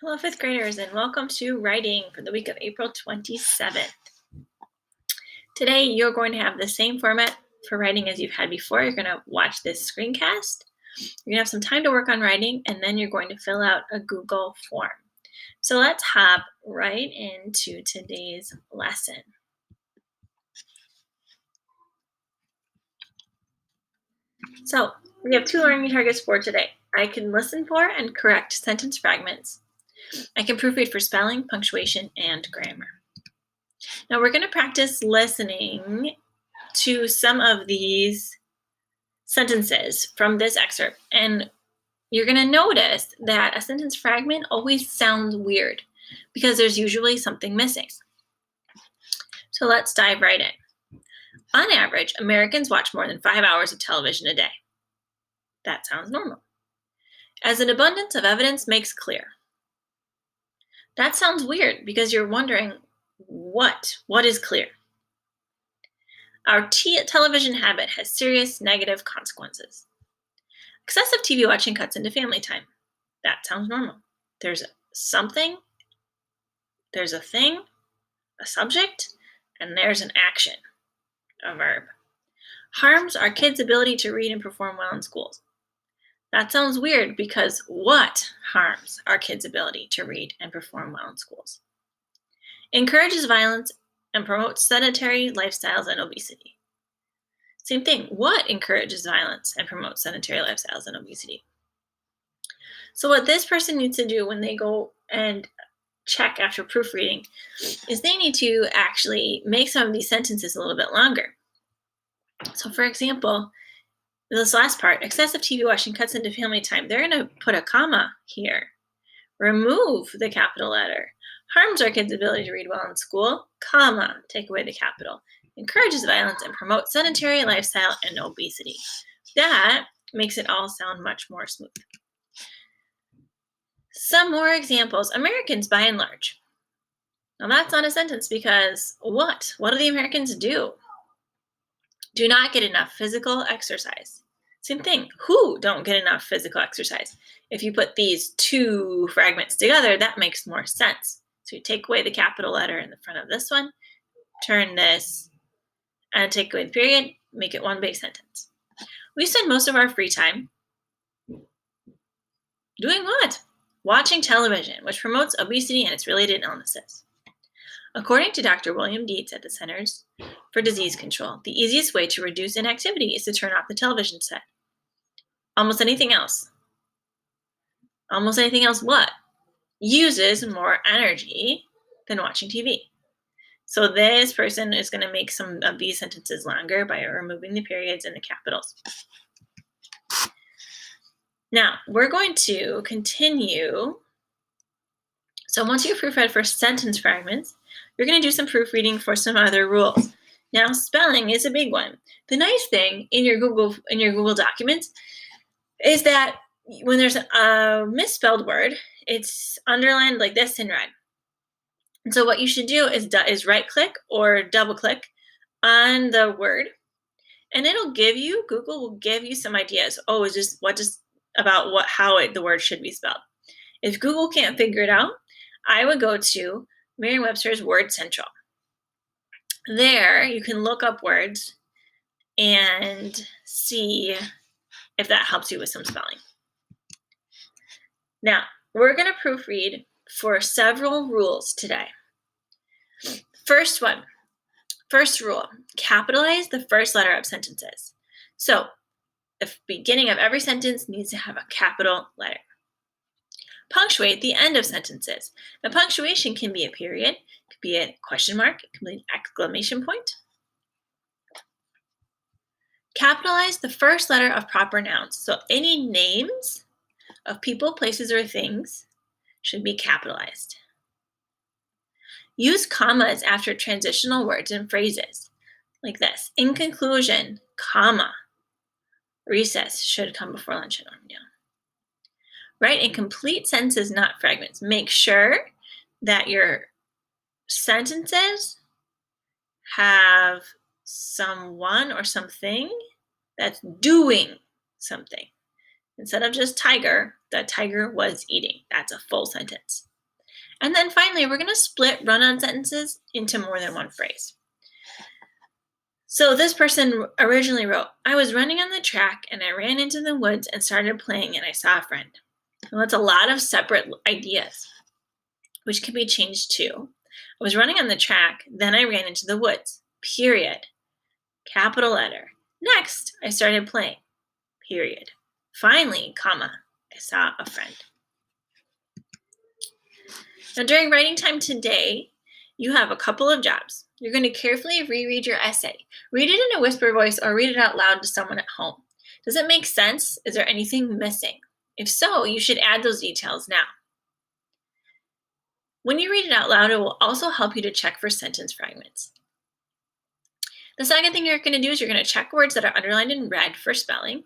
Hello, fifth graders, and welcome to writing for the week of April 27th. Today, you're going to have the same format for writing as you've had before. You're going to watch this screencast. You're going to have some time to work on writing, and then you're going to fill out a Google form. So let's hop right into today's lesson. So we have two learning targets for today. I can listen for and correct sentence fragments. I can proofread for spelling, punctuation, and grammar. Now we're going to practice listening to some of these sentences from this excerpt, and you're going to notice that a sentence fragment always sounds weird because there's usually something missing. So let's dive right in. On average, Americans watch more than 5 hours of television a day. That sounds normal. As an abundance of evidence makes clear. That sounds weird because you're wondering what is clear. Our television habit has serious negative consequences. Excessive TV watching cuts into family time. That sounds normal. There's something, there's a thing, a subject, and there's an action, a verb. Harms our kids' ability to read and perform well in schools. That sounds weird because what harms our kids' ability to read and perform well in schools? Encourages violence and promotes sedentary lifestyles and obesity. Same thing. What encourages violence and promotes sedentary lifestyles and obesity? So what this person needs to do when they go and check after proofreading is they need to actually make some of these sentences a little bit longer. So for example, this last part, excessive TV watching cuts into family time. They're going to put a comma here. Remove the capital letter. Harms our kids' ability to read well in school, comma, take away the capital. Encourages violence and promotes sedentary lifestyle and obesity. That makes it all sound much more smooth. Some more examples. Americans, by and large. Now that's not a sentence because what? What do the Americans do? Do not get enough physical exercise. Same thing. Who don't get enough physical exercise? If you put these two fragments together, that makes more sense. So you take away the capital letter in the front of this one, turn this, and take away the period, make it one big sentence. We spend most of our free time doing what? Watching television, which promotes obesity and its related illnesses. According to Dr. William Dietz at the Centers for Disease Control, the easiest way to reduce inactivity is to turn off the television set. Almost anything else what? Uses more energy than watching TV. So this person is going to make some of these sentences longer by removing the periods and the capitals. Now, we're going to continue. So once you've proofread for sentence fragments, you're going to do some proofreading for some other rules. Now, spelling is a big one. The nice thing in your Google documents is that when there's a misspelled word, it's underlined like this in red. And so what you should do is right-click or double-click on the word, and Google will give you some ideas. Oh, how the word should be spelled. If Google can't figure it out, I would go to Merriam-Webster's Word Central. There, you can look up words and see if that helps you with some spelling. Now, we're going to proofread for several rules today. First rule, capitalize the first letter of sentences. So, the beginning of every sentence needs to have a capital letter. Punctuate the end of sentences. Now, punctuation can be a period, it could be a question mark, it can be an exclamation point. Capitalize the first letter of proper nouns. So any names of people, places, or things should be capitalized. Use commas after transitional words and phrases, like this. In conclusion, comma. Recess should come before lunch and arm down. Write in complete sentences, not fragments. Make sure that your sentences have someone or something that's doing something. Instead of just tiger, the tiger was eating. That's a full sentence. And then finally, we're going to split run-on sentences into more than one phrase. So this person originally wrote, I was running on the track and I ran into the woods and started playing and I saw a friend. Well, that's a lot of separate ideas, which can be changed to, I was running on the track, then I ran into the woods, period. Capital letter. Next, I started playing, period. Finally, comma, I saw a friend. Now, during writing time today, you have a couple of jobs. You're going to carefully reread your essay. Read it in a whisper voice or read it out loud to someone at home. Does it make sense? Is there anything missing? If so, you should add those details now. When you read it out loud, it will also help you to check for sentence fragments. The second thing you're going to do is you're going to check words that are underlined in red for spelling.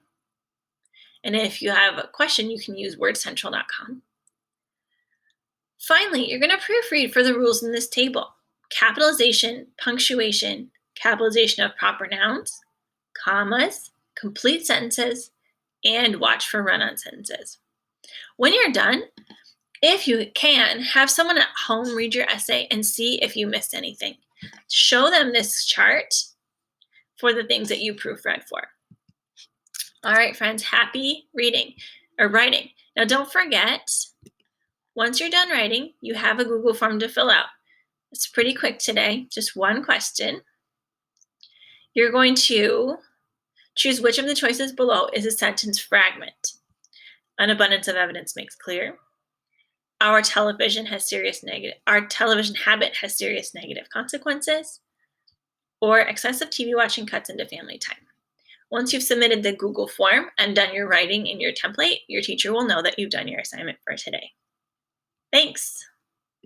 And if you have a question, you can use wordcentral.com. Finally, you're going to proofread for the rules in this table. Capitalization, punctuation, capitalization of proper nouns, commas, complete sentences, and watch for run-on sentences. When you're done, if you can, have someone at home read your essay and see if you missed anything. Show them this chart for the things that you proofread for. All right, friends, happy reading or writing. Now, don't forget, once you're done writing, you have a Google form to fill out. It's pretty quick today, just one question. You're going to choose which of the choices below is a sentence fragment. An abundance of evidence makes clear. Our television habit has serious negative consequences. Or excessive TV watching cuts into family time. Once you've submitted the Google form and done your writing in your template, your teacher will know that you've done your assignment for today. Thanks.